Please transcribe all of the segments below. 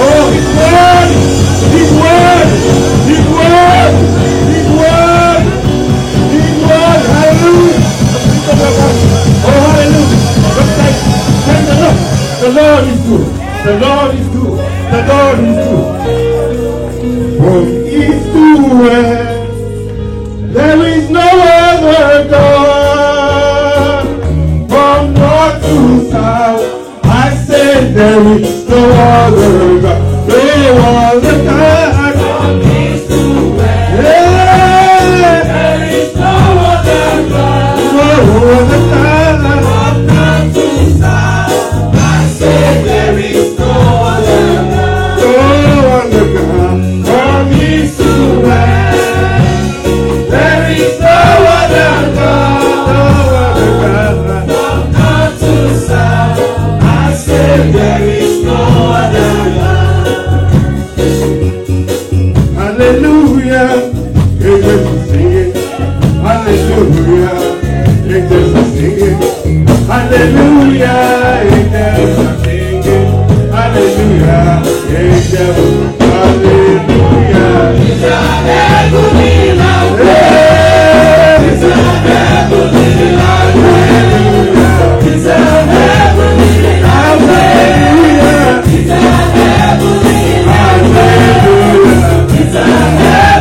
Oh, His word, His word, His word, His word, His word. Hallelujah. Oh, hallelujah. Thank the Lord. The Lord is good. The Lord is good. The Lord is good. From east to west, there is no other God. From north to south, I said there is no other God. No other God. From east to west, there is no other God. No other God. From north to south, I said there is no other God. No other God. From east to west, there is no other God. No other God. From north to south, I said there is no other God. Hallelujah. Angels are singing. Hallelujah. Angels are singing. Hallelujah. Angels are singing. Hallelujah. Angels. Hallelujah. It's a heavenly love. It's a heavenly love. It's a heavenly love. It's a heavenly love. It's a heavenly love. It's a heavenly love. It's a heavenly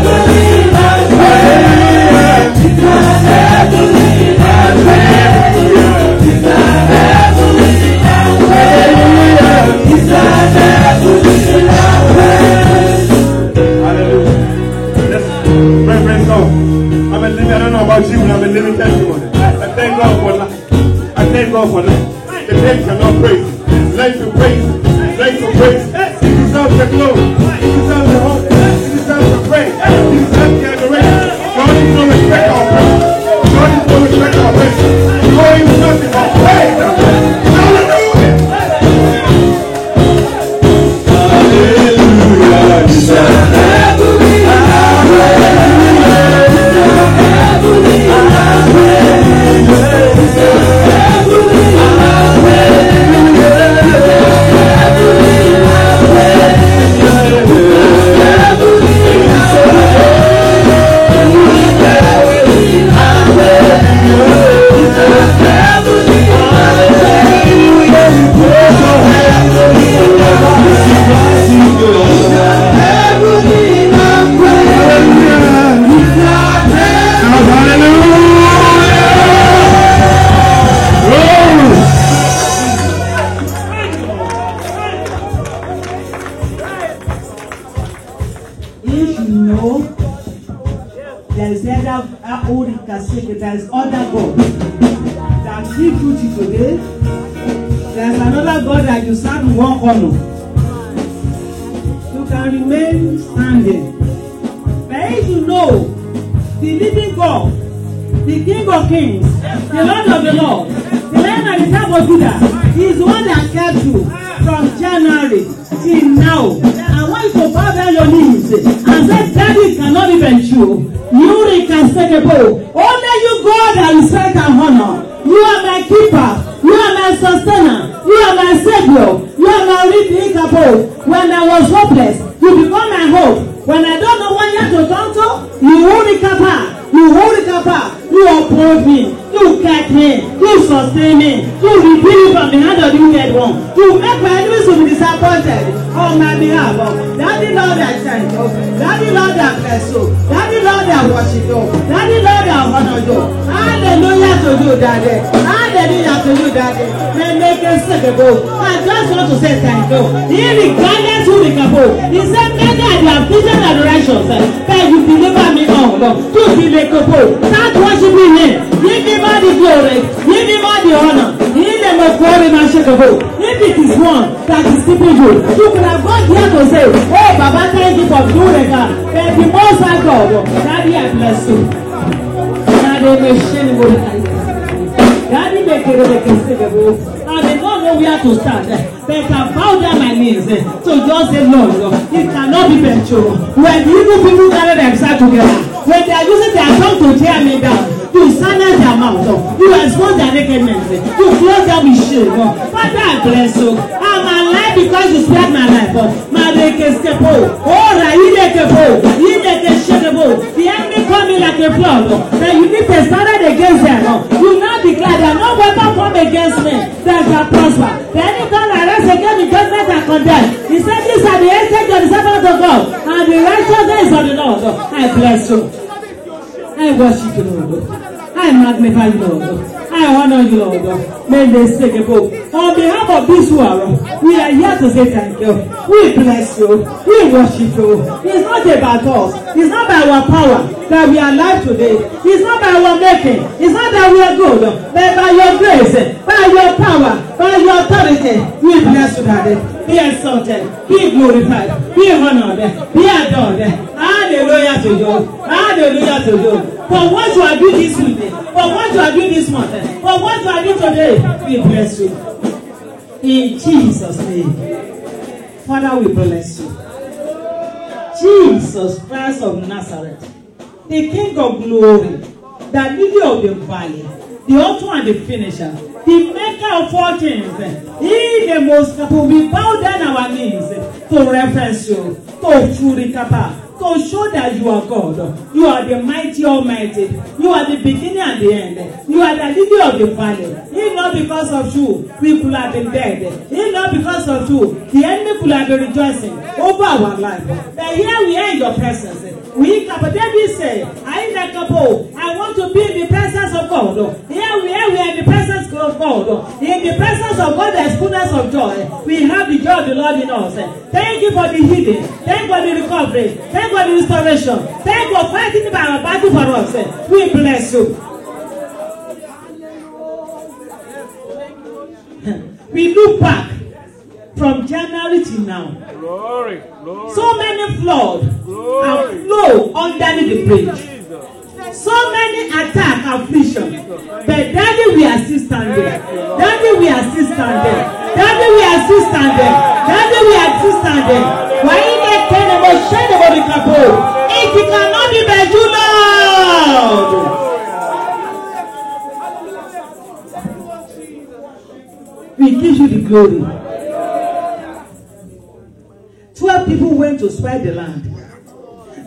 love. It's a heavenly love. Hallelujah. Praise God. I don't know about you, but I'm a living testimony. I thank God for life. I thank God for life. The dead cannot praise Him. Life to praise Him. Life to praise Him. He deserves the glory. He deserves the honor. He deserves the praise. He deserves the adoration. God is no respect our praise. God is no respect our praise. God is nothing but praise. Hallelujah. There is other God that give you today. There is another God that you serve in one corner. You can remain standing. But if you know the living God, the King of Kings, the Lord of the Lord, the Lion of the tribe of Judah, is the one that kept you from January till now. I want you to bow down your knees and say, Daddy cannot even you. You can take a bow. Only you, God, I respect and honor. You are my keeper. You are my sustainer. You are my savior. You are my redeemer. When I was hopeless, you become my hope. When I don't know what to turn to, you hold it up. You hold it up. You uphold me. You kept me. You sustain me. You redeem me from the hand of the wicked one. You make my enemies to be disappointed on my behalf. Daddy Lord, I thank you. Daddy Lord, I bless you. Daddy Lord, I worship you. Daddy Lord, I honor you. Hallelujah to you, Daddy. Hallelujah to you, Daddy. May make us second. I just want to say thank you. Regardless who the couple, he said, many are the afflictions and the righteous, but you deliver me all. To be the couple, start worshiping him. Give him all the glory. Give him all the honor. Give him a glory, my shakable. If it is one that is keeping you, you could have gone here to say, oh, Baba, thank you for doing that. But the most I God, Daddy, I bless you. Daddy, may shame go Daddy, make it I may not know where to start, but I can bow down my knees to just say, Lord, it cannot be better. When evil people gather themselves together, when they are using their tongue to tear me down, You silence their mouth. You expose their nakedness. You close them with shame. Father, I bless you. I'm alive because you spared my life. The enemy coming like a flood. Then you need to stand against them. You now declare that no weapon come against me that shall prosper. The enemy come and rise against the judgment and condemn. He said, these are the heritage of the servants of God, and the righteousness of the Lord. I bless you. I worship you, Lord. I magnify you, Lord. I honor you, Lord. May they say the book. On behalf of this world, we are here to say thank you. We bless you. We worship you. It's not about us. It's not by our power that we are alive today. It's not by our making. It's not that we are good. But by your grace, by your power, by your authority, we bless you, Daddy. Be exalted, be glorified, be honored, be adored. Hallelujah to you. Hallelujah to you. For what you are doing this week, for what you are doing this month, for what you are doing today, we bless you. In Jesus' name. Father, we bless you. Jesus Christ of Nazareth, the King of glory, the lily of the valley, the author and the finisher, the maker of all things, he the most capable. We bow down our knees to reference you, to truly capable, to show that you are God. You are the mighty Almighty. You are the beginning and the end. You are the lily of the valley. If not because of you, we could have been dead. If not because of you, the enemy could have been rejoicing over our life. But here we are in your presence. We David say, I want to be in the presence of God. Here we are in the presence of God. In the presence of God, there is fullness of joy. We have the joy of the Lord in us. Thank you for the healing. Thank you for the recovery. Thank you for the restoration. Thank you for fighting our battle for us. We bless you. We look back from January till now. Glory, glory. So many floods have flowed underneath the bridge. So many attack and affliction. But Daddy, we are still standing. Daddy, we are still standing. Daddy, we are still standing. Daddy, we are still standing. Why you not telling about shame about the couple? It cannot be by you, Lord. We give you the glory. 12 people went to spy the land.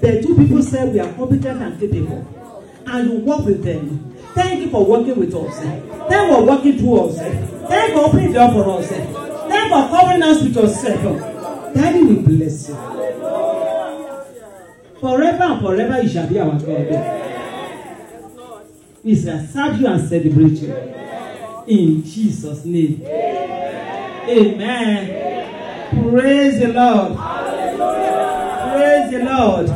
The 2 people said we are competent and capable. And you work with them. Thank you for working with us. Thank you for working through us. Thank you for opening the door for us. Thank you for covering us with yourself. Daddy will bless you. Forever and forever you shall be our God. We shall serve you and celebrate you. In Jesus' name. Amen. Praise the Lord. Praise the Lord.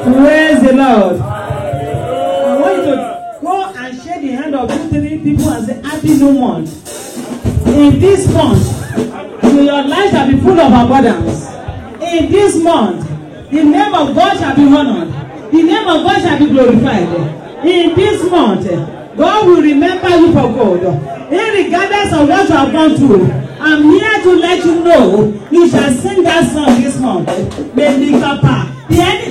Praise the Lord. I want you to go and shake the hand of 2-3 people and say, Happy New Month. In this month, your life shall be full of abundance. In this month, the name of God shall be honored. The name of God shall be glorified. In this month, God will remember you for good. Regardless of what you have gone through, I'm here to let you know you shall sing that song this month. The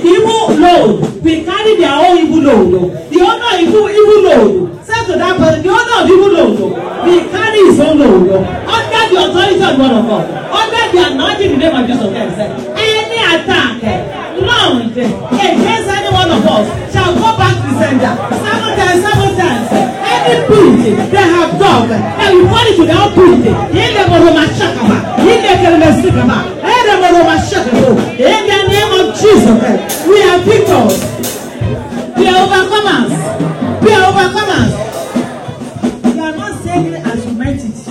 evil load will carry their own evil load. The owner of evil load said to that person, the owner of evil load will carry his own load under the authority of God of God, under the anointing in the name of Jesus Christ. Any attack launched against any one of us shall go back to the sender 7 times. Any pit they have dug, and we fall into their own pit. In the name of Jesus, we are victors. We are overcomers. We are overcomers. You are not saying it as you meant it.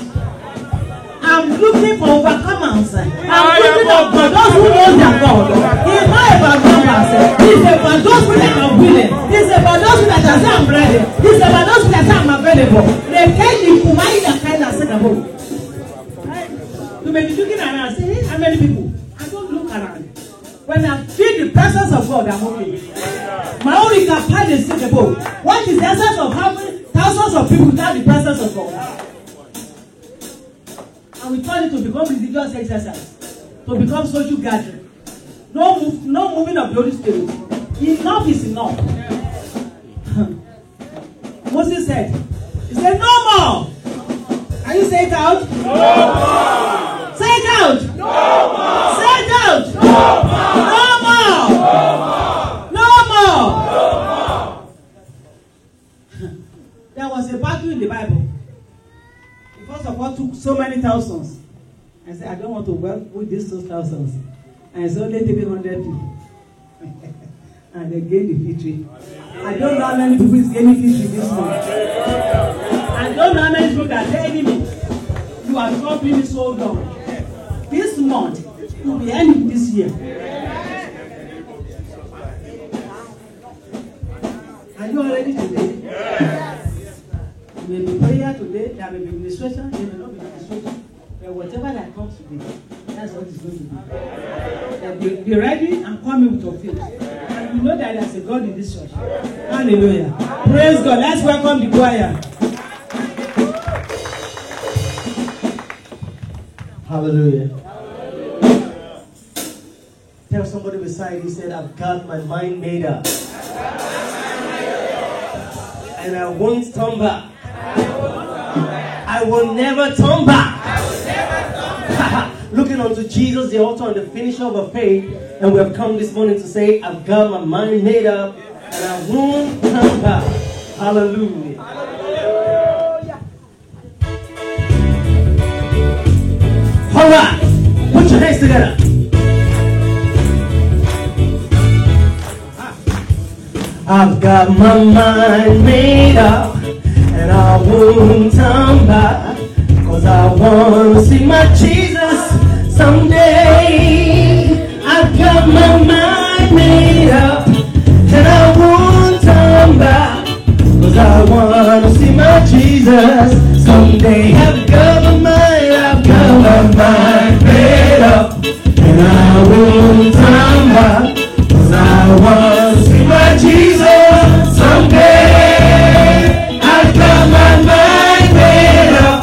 I'm looking for overcomers. I'm looking for those who know their God. It's not about numbers. It's about those who that are willing. It's about those who that are saying I'm ready. It's about those who that say I'm available. They can't be providing the kind of second home. You may be looking around and say, hey, how many people? I don't look around. When I feel the presence of God, I'm okay. My only capacity is second. What is the essence of having thousands of people without the presence of God? And we turn it to become religious exercise, to become social gathering. No moving of the Holy Spirit. Enough is enough. said. He said, no more. Can you say it out? No more. Say it out. No more. Say it out. No more. No more. No more. No more. There was a battle in the Bible. The first of all took so many thousands. I said, I don't want to work with these 2,000. And it's only 300 people. And they gained the victory. I don't know how many people is gaining victory this month. I don't know how many people are telling me, you are troubling me so long. This month, you will be ending this year. Are you all ready today? There may be prayer today, there may be administration, there may not be administration. But whatever that comes today, that's what it's going to be. Be ready and come in with your faith. And you know that there's a God in this church. Hallelujah. Praise God. Let's welcome the choir. Hallelujah. Tell somebody beside you, said, I've got my mind made up. And I won't turn back. I will never turn back. Looking unto Jesus, the author and the finisher of our faith. And we have come this morning to say, I've got my mind made up. And I won't turn back. Hallelujah. All right, put your hands together. I've got my mind made up, and I won't turn back, 'cause I want to see my Jesus someday. I've got my mind made up, and I won't turn back, 'cause I want to see my Jesus someday. I've got my mind made up, and I won't turn back, 'cause I want to see my Jesus someday. I've got my mind made up,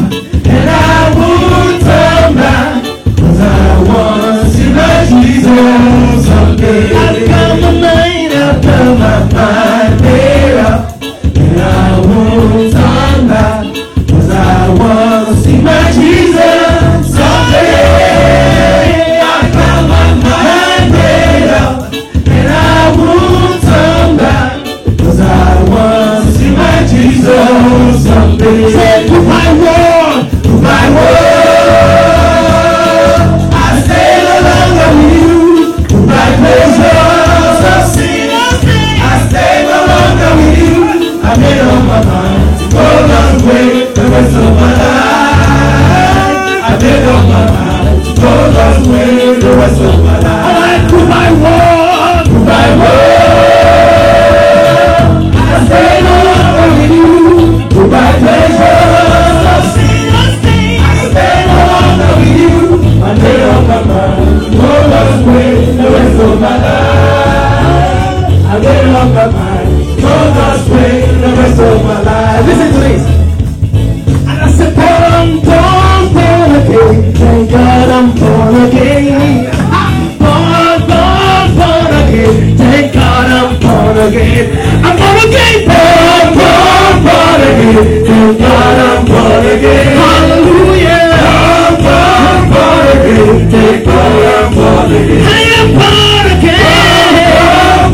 and I won't turn back, 'cause I want to see my Jesus someday. I've got my mind made up, and I won't turn back, 'cause I want to see my Jesus someday. I've got my mind made up, and I won't turn back, 'cause I want to see my Jesus someday. Say, goodbye world, goodbye world, I stay no longer with you. Goodbye pleasures of sin, I stay no longer with you. I made up my mind to go God's way the rest of my life. I made up my mind to go God's way the rest of my life. Alright, goodbye world, goodbye world, I stay no longer with you. Goodbye pleasures of sin, I stay no longer with you. I made up my mind to go God's way the rest of my life. I made up my mind to go God's way the rest of my life. Listen to this. And I said, born again. Thank God I'm born again. Born again. Thank God I'm born again. I'm born again. Born again. Thank God I'm born again. Hallelujah. I'm born again. Thank God I'm born again. I am born again.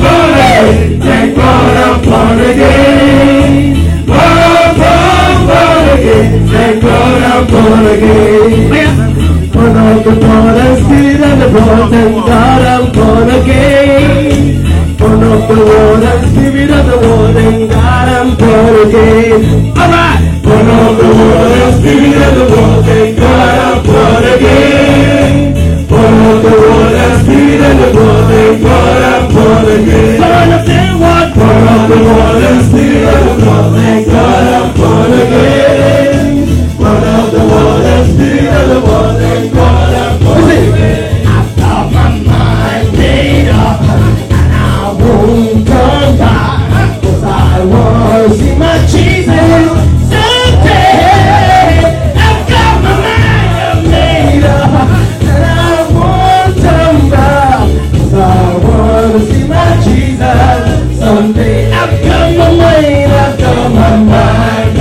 Born again. Thank God I'm born again. Born again. Thank God I'm born again. Born of the Lord and Spirit and the blood. Thank God I'm born again. Born of the Lord and Spirit and the Lord. Thank God I'm born again. Alright. Born of the Lord and Spirit and the Lord. Thank God I'm born again. Born of the Lord and Spirit and the Lord. Thank God I'm born again. Born of the what? Born of the Lord and Spirit and the Lord. Thank God I'm born again. Born of the Lord and Spirit and the Lord. Thank God I'm born again. I've got my mind made up, and I won't turn back, 'cause I want to see my Jesus someday. I've got my mind made up, and I won't turn back, 'cause I want to see my Jesus someday. I've got my mind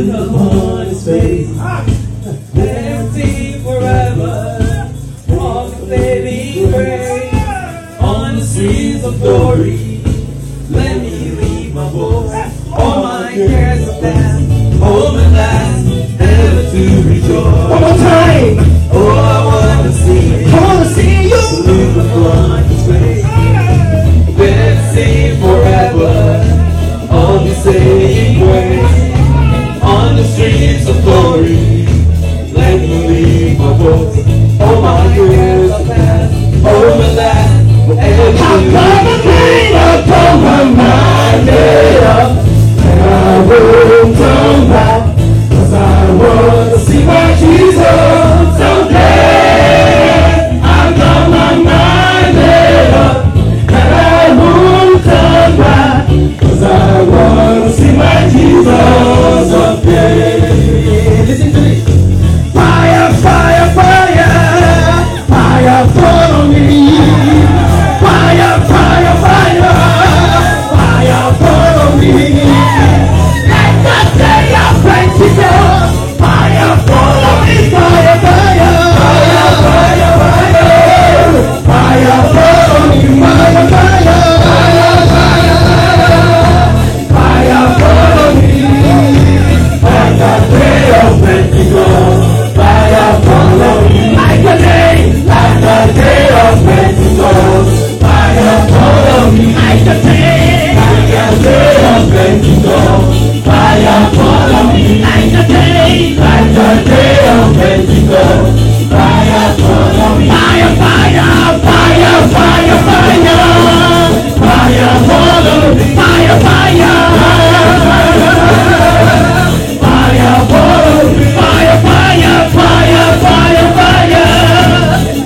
look upon his face. Let him sing forever. All the saving grace. On the streets of glory. Let me leave my voice. All my cares are past. Home and last. Ever to rejoice. One more time. Oh, I want to see you. I want to see you. Look upon his face. Let him sing forever. All the saving grace. On the streets of glory, let me leave my voice. All my years are past, all my last, and I've got a thing upon my mind made up, and I won't turn back, 'cause I want to see my Jesus someday. I've got my mind made up, and I won't turn back, 'cause I want to see my Jesus someday. Listen to me. Fire, fire, fire, fire follow me. Fire, fire, fire, fire follow me. Let the day of Pentecost, fire follow me. Fire, fire, fire, fire, fire, fire follow me. Fire, fire, fire, fire, fire follow me. Like the day of Pentecost, fire follow me. Like the day of Pentecost, fire follow me. Like the day of Pentecost, fire follow me. Like the day of Pentecost, fire follow me. Fire, fire, fire, fire, fire, fire follow me. Fire, fire. Fire, follow me. Fire, fire, fire, fire, fire,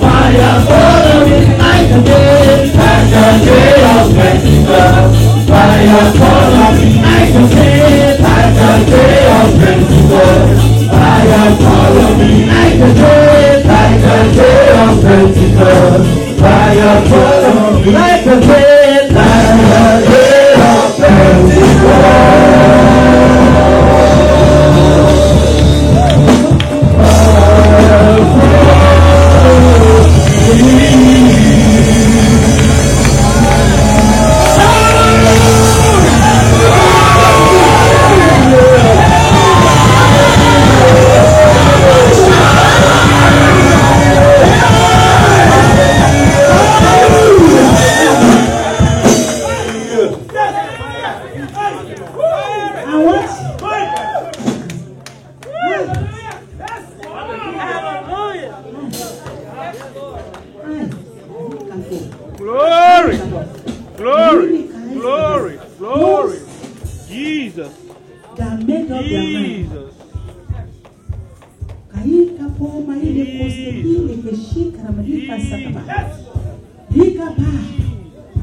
fire, follow me. Like the day of Pentecost, fire, follow me. Like the day of Pentecost, fire, follow me. Like the day of Pentecost, fire, follow me. Like the day of Pentecost.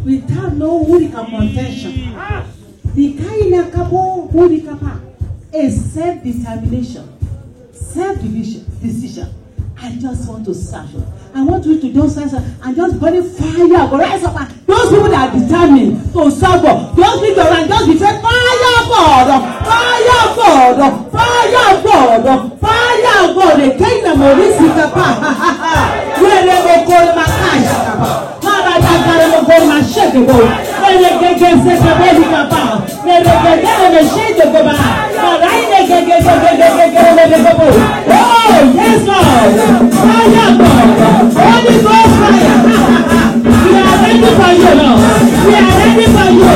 Without no Hurika contention, the Kaina Kabo Hurikapa is self-determination, decision. I just want to serve you. I want you to just answer and just burn fire. Rise up. Those people that are determined to serve God, those people that just be saying, fire God, fire God, fire God, fire God. The Kaina Morisika. Where they go call my cash. Oh, yes, Lord. Fire, God. Holy Ghost fire. We are ready for you, Lord. We are ready for you.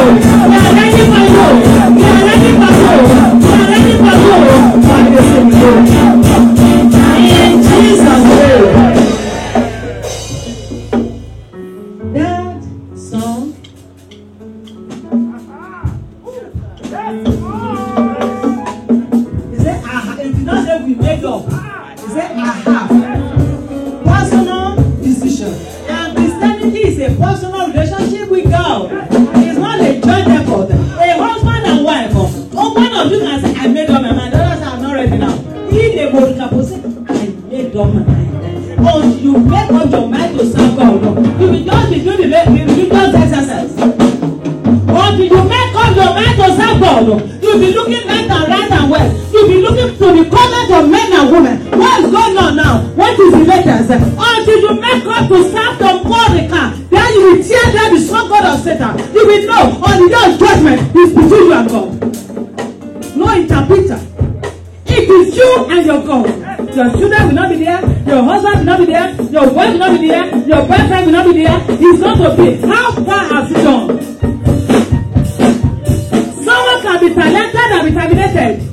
We are ready for you. We are ready for you. We are ready for you. In Jesus' name. That song. Is it aha? It did not say we made up. Is it aha? Personal decision. And Christianity is a personal relationship with God. It's not a joint effort. A husband and wife. Oh, one of you can say, I made up my mind. The others are not ready now. If they both couple say, I made up my mind. Or you make up your mind to serve God. You will just be doing the religious exercise. Or you make up your mind to serve God. You'll be looking left and right and west. You'll be and women. What is going on now? What is the latest? Until you make up to serve the Mordecai, then you will tear down the strong God of Satan. You will know on the day of judgment is between you and God. No interpreter. It is you and your God. Your children will not be there. Your husband will not be there. Your wife will not be there. Your boyfriend will not be there. He's not to be. How far has it gone? Someone can be talented and be terminated.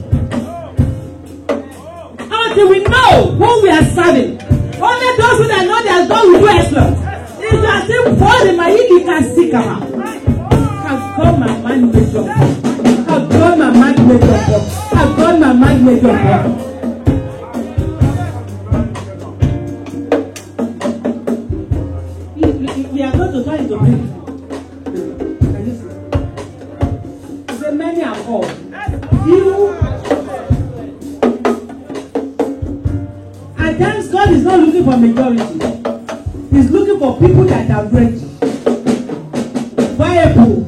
Until we know who we are serving. Only those who know their God will do exploits. If you are still falling, my you can see come out. I've got my mind made up. I've got my mind made up. I've got my mind made up. We are going to try to bring. Can you see? The many are called. And thanks God is not looking for majority. He's looking for people that are ready. Viable.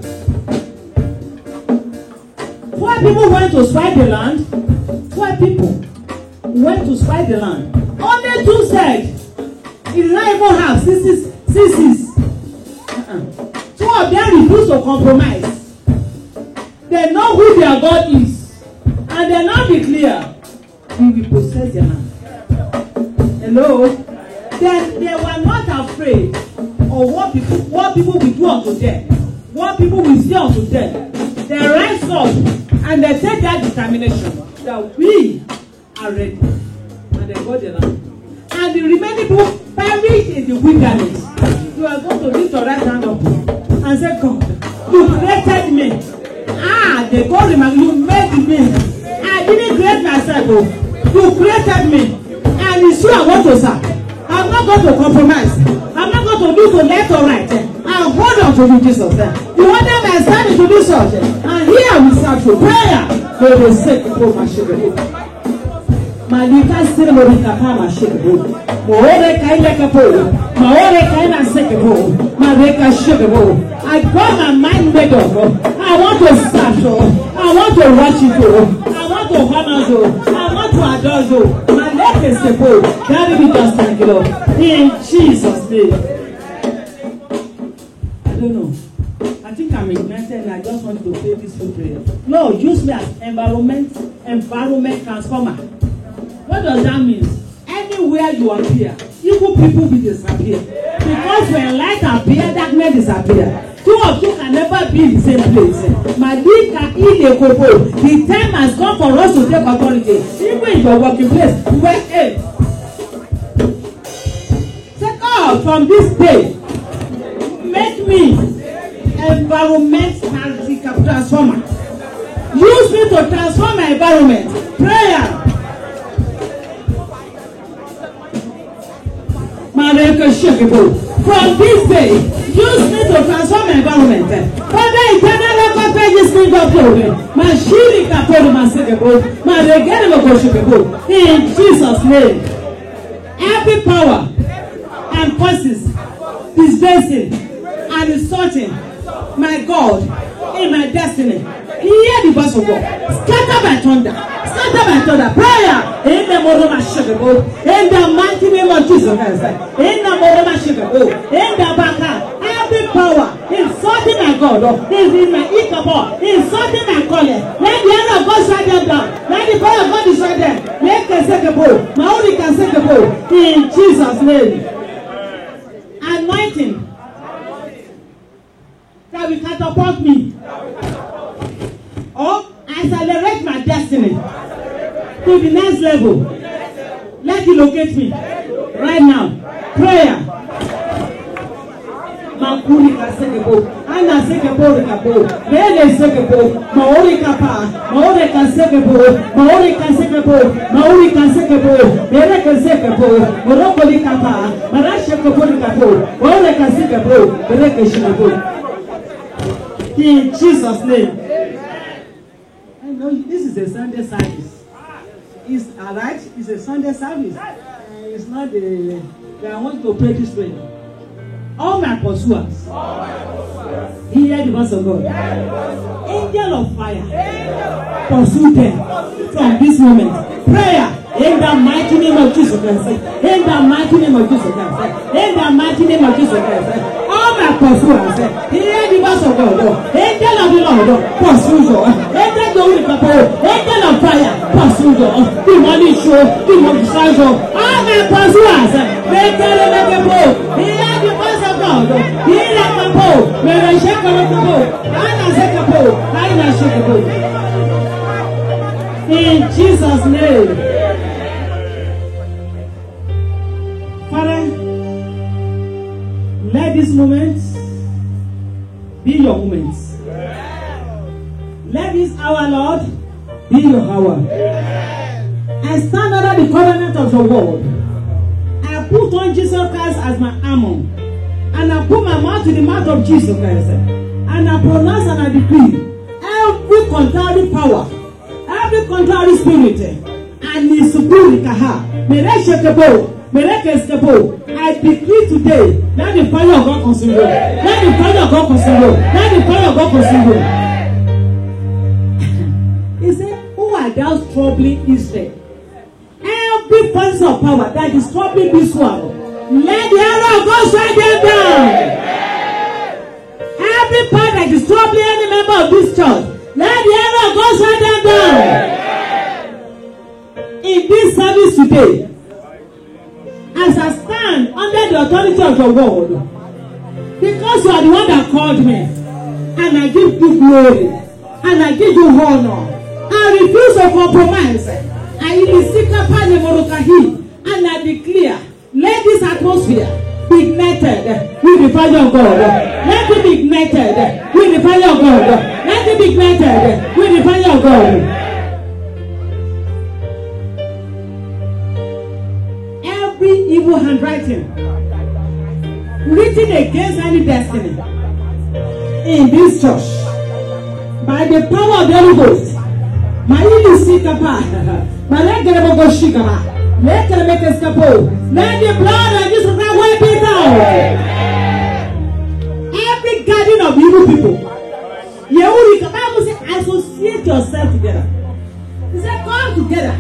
4 people went to spy the land. 12 people went to spy the land. Only 2 said, "It does not even have CCs." 2 of them refused to compromise. They know who their God is. And they now declare, "We will possess the land." Hello? Then they were not afraid of what people will do unto them. What people will say unto them. They rise up and they take that determination that we are ready. And they got the land. And the remaining people perished in the wilderness. You are going to lift your right hand up and say, "God, you created me." They called him and you made me. I didn't create myself. You created me. And it's you I want to serve. I'm not going to compromise. I'm not going to do to left or right. I hold on to you, Jesus. You wanted my son to do such. And here we start to prayer. For the sake of my children. Malika still Morika Pama Shikabo. Moore Kaila Kapo. Maore Kaina Sekabo. Mareka Shikabo. I got my mind made up. I want to serve you. I want to worship you. I want to honor you. I want to adore you. My leg is the boat. That will be just thank you, Lord. In Jesus' name. I don't know. I think I'm ignited and I just want to pray this full prayer. Lord, use me as environment transformer. What does that mean? Anywhere you appear, evil people will disappear. Because when light appears, darkness disappears. 2 of you can never be in the same place. Malika Ilekobo. The time has come for us to take authority. Even in your working place, where take off from this day. Make me environment transformer. Use me to transform my environment. Prayer. From this day, use me to transform my environment. Father, eternal purpose this thing of glory. My shiri kaporo masekebo, my regale mokoshikebo. In Jesus' name, every power and forces disgracing and insulting my God in my destiny. Hear the voice of God. Scatter by thunder. Scatter by thunder. Prayer. In the Moroma Shikabo. In the mighty name of Jesus Christ. In the Moroma Shikabo. In the Baka. Every power insulting my God is in my Ikabo. Insulting my calling. Let the hand of God shut them down. Let the power of God destroy them. Let the Sekabo. Maori can Sekabo. In Jesus' name. Anointing that will catapult me. Or accelerate my destiny to the next level. Let it locate me right now. Prayer. Makuri kasekebo, ana sekebo rekabo, lele sekebo, maori kapa, maori kasekebo, maori kasekebo, maori kasekebo, lele kasekebo, morokoli kapa, marashe kebo rekabo, maori kasekebo, lele keshebo. In Jesus' name. I know this is a Sunday service. It's alright. It's a Sunday service. It's not the. I want to pray this way. All my pursuers, hear the voice of God. Angel of fire, pursue them from this moment. Prayer. In the mighty name of Jesus Christ. In the mighty name of Jesus Christ. In the mighty name of Jesus Christ. All my pursuers, hear the voice of God. Angel of the Lord, pursue you. Angel of the Lord, angel of fire, pursue you. Demonic show, demonic show. All my pursuers, make a bow. Hear the voice of God. Hear the bow. May I shake a bow. I shake a bow. I shake a bow. In Jesus' name. Father, let these moments be your moments. Let this hour, Lord, be your hour. I stand under the covenant of your word. I put on Jesus Christ as my armor. And I put my mouth to the mouth of Jesus Christ. And I pronounce and I decree every contrary power, every contrary spirit, and its spirit, may they shake the bow. I decree today, let the fire of God consume you. Let the fire of God consume you. Let the fire of God consume you. He said, who are thou troubling Israel? Every force of power that is troubling this world, let the arrow of God strike them down. Every power that is troubling any member of this church, let the arrow of God strike them down. In this service today, as I stand under the authority of your word, because you are the one that called me, and I give you glory, and I give you honor, I refuse to compromise. I and I declare, let this atmosphere be ignited with the fire of God. Let it be ignited with the fire of God. Let it be ignited with the fire of God. Evil handwriting written against any destiny in this church by the power of the Holy Ghost. My let the blood of Jesus Christ wipe it out. Every garden of evil people, the Bible says, associate yourself together. He said, come together.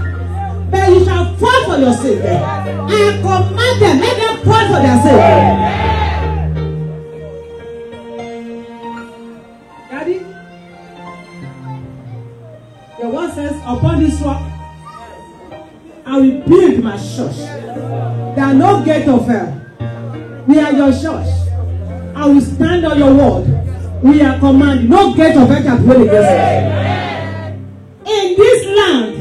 But you shall fall for your sake. I command them, let them fall for their sake. Daddy, your word says, upon this rock, I will build my church. There are no gate of hell. We are your church. I will stand on your word. We are commanding. No gate of hell can dwell against us. In this land,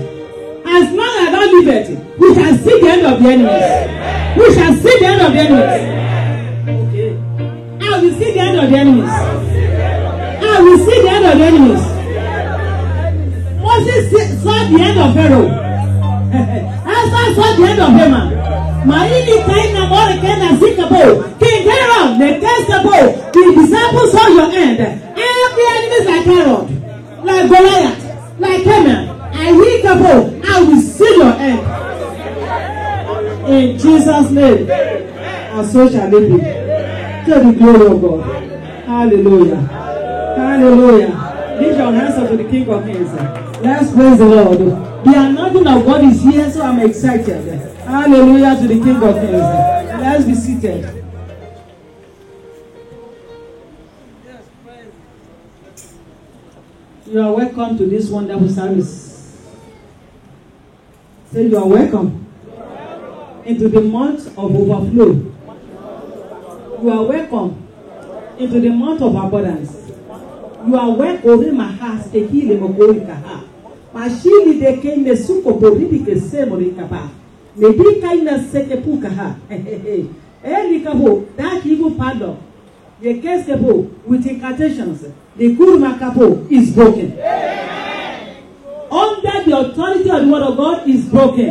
as long as I live it, we shall see the end of the enemies. We shall see the end of the enemies. Okay. I will see the end of the enemies. I will see the end of the enemies. Moses saw the end of Pharaoh. Esther saw the end of Haman. Marini Kaina Morekena Zikabo. King Herod, the Kestabo. The disciples saw your end. Every enemy is like Herod, like Goliath, like Haman. I will see your end. In Jesus' name. And so shall it be. To the glory of God. Hallelujah. Hallelujah. Lift your hands up to the King of Kings. Let's praise the Lord. The anointing of God is here, so I'm excited. Hallelujah to the King of Kings. Let's be seated. You are welcome to this wonderful service. Say you are welcome into the month of overflow. You are welcome into the month of abundance. You are welcome in my house. A healing of Gorikaha. Mashili de Kane Suko Boridi Semorikaba. Medika in the Sekepukaha. Elikaho, that evil pardon. The Keskabo with incantations. The Kurmakapo is broken. Under the authority of the word of God is broken.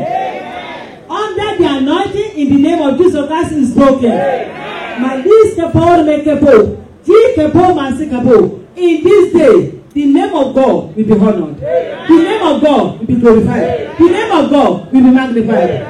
Under the anointing in the name of Jesus Christ is broken. In this day, the name of God will be honored. The name of God will be glorified. The name of God will be magnified.